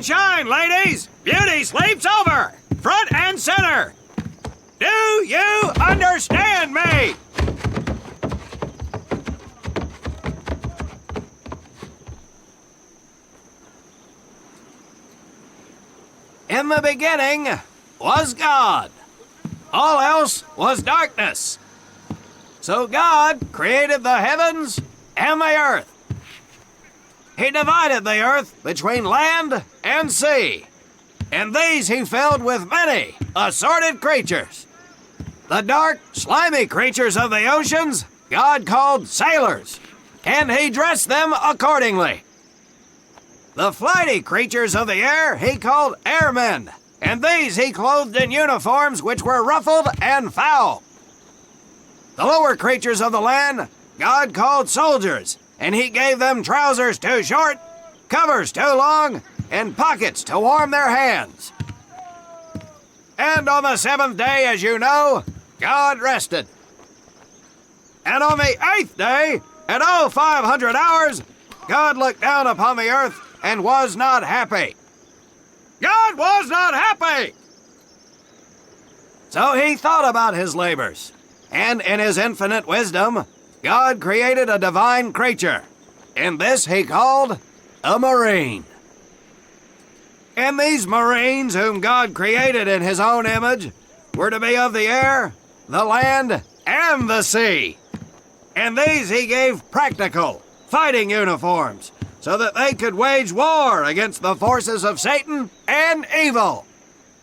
and shine, ladies! Beauty sleeps over! Front and center! Do you understand me? In the beginning was God. All else was darkness. So God created the heavens and the earth. He divided the earth between land and sea, and these he filled with many assorted creatures. The dark, slimy creatures of the oceans God called sailors, and he dressed them accordingly. The flighty creatures of the air he called airmen, and these he clothed in uniforms which were ruffled and foul. The lower creatures of the land God called soldiers, and he gave them trousers too short, covers too long, and pockets to warm their hands. And on the seventh day, as you know, God rested. And on the eighth day, at 0500 hours, God looked down upon the earth and was not happy. God was not happy! So he thought about his labors, and in his infinite wisdom, God created a divine creature, and this he called a marine. And these marines whom God created in his own image were to be of the air, the land, and the sea. And these he gave practical, fighting uniforms, so that they could wage war against the forces of Satan and evil.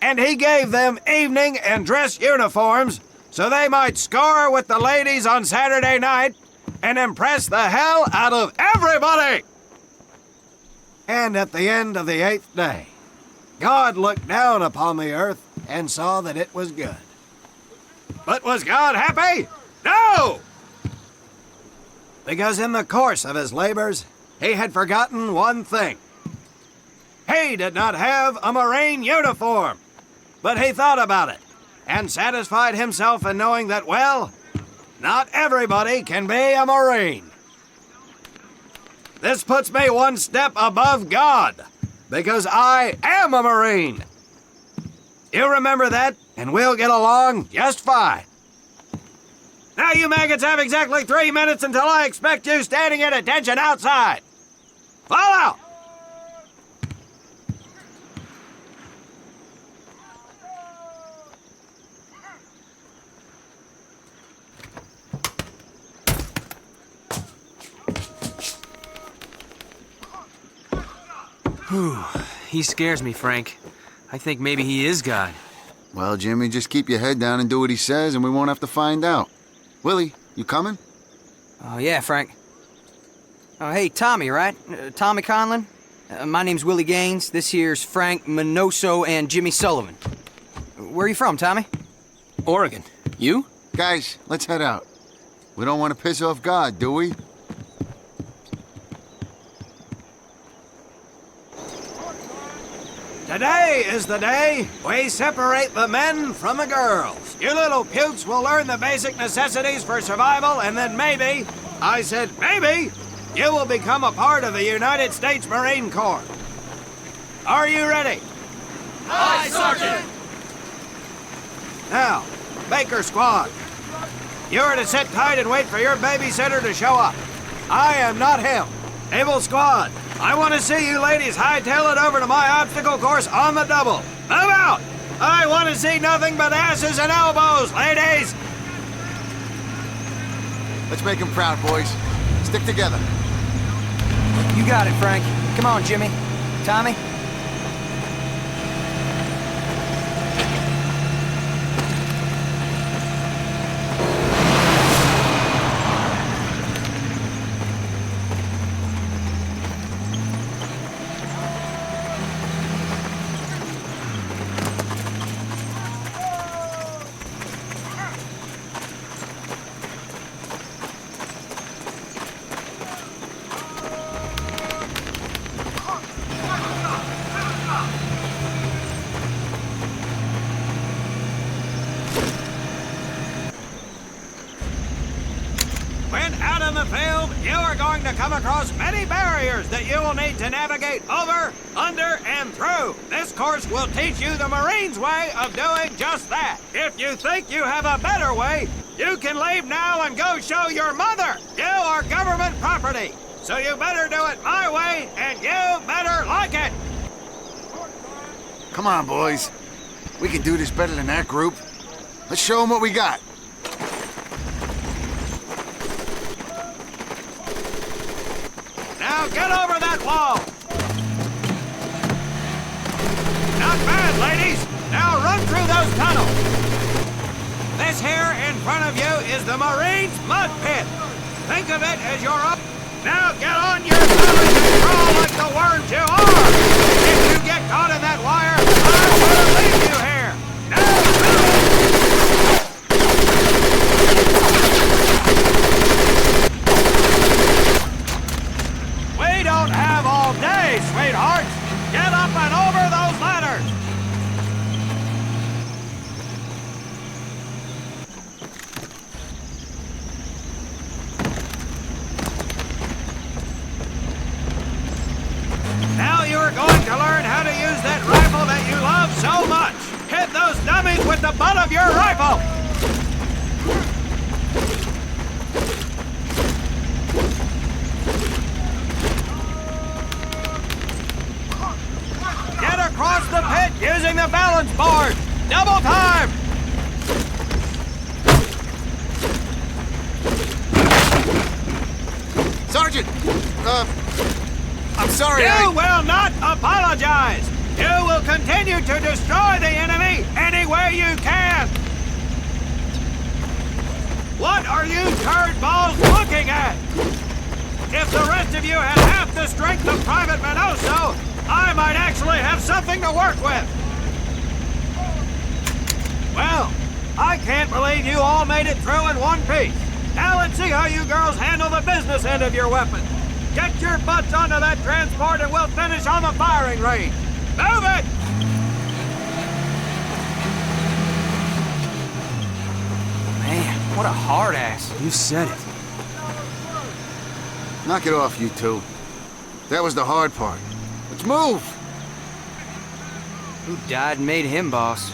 And he gave them evening and dress uniforms, so they might score with the ladies on Saturday night and impress the hell out of everybody. And at the end of the eighth day, God looked down upon the earth and saw that it was good. But was God happy? No! Because in the course of his labors, he had forgotten one thing. He did not have a marine uniform, but he thought about it and satisfied himself in knowing that, well, not everybody can be a marine. This puts me one step above God, because I am a marine. You remember that, and we'll get along just fine. Now you maggots have exactly 3 minutes until I expect you standing at attention outside. Follow! Whew. He scares me, Frank. I think maybe he is God. Well, Jimmy, just keep your head down and do what he says, and we won't have to find out. Willie, you coming? Oh, yeah, Frank. Oh, hey, Tommy, right? Tommy Conlon? My name's Willie Gaines. This here's Frank Minoso and Jimmy Sullivan. Where are you from, Tommy? Oregon. You? Guys, let's head out. We don't want to piss off God, do we? Today is the day we separate the men from the girls. You little putes will learn the basic necessities for survival, and then maybe, I said maybe, you will become a part of the United States Marine Corps. Are you ready? Aye, Sergeant! Now, Baker Squad, you are to sit tight and wait for your babysitter to show up. I am not him. Able Squad, I want to see you ladies hightail it over to my obstacle course on the double. Move out! I want to see nothing but asses and elbows, ladies! Let's make him proud, boys. Stick together. You got it, Frank. Come on, Jimmy. Tommy? going to come across many barriers that you will need to navigate over, under, and through. This course will teach you the Marines' way of doing just that. If you think you have a better way, you can leave now and go show your mother. You are government property, so you better do it my way, and you better like it. Come on, boys. We can do this better than that group. Let's show them what we got. Now get over that wall. Not bad, ladies. Now run through those tunnels. This here in front of you is the Marines' mud pit. Think of it as you're up. Now get on your bellies and crawl like the worms you are. If you get caught in that wire, I'm gonna leave you here. Now, we don't have all day, sweethearts. Get up and over those ladders. Now you're going to learn how to use that rifle that you love so much. Hit those dummies with the butt of your rifle. Get across the pit using the balance board. Double time. Sergeant! I'm sorry, You will not apologize. You will continue to destroy the enemy any way you can. What are you turd balls looking at? If the rest of you had half the strength of Private Minoso, I might actually have something to work with. Well, I can't believe you all made it through in one piece. Now let's see how you girls handle the business end of your weapon. Get your butts onto that transport and we'll finish on the firing range. Move it! Man, what a hard ass. You said it. Knock it off, you two. That was the hard part. Let's move! Who died and made him boss?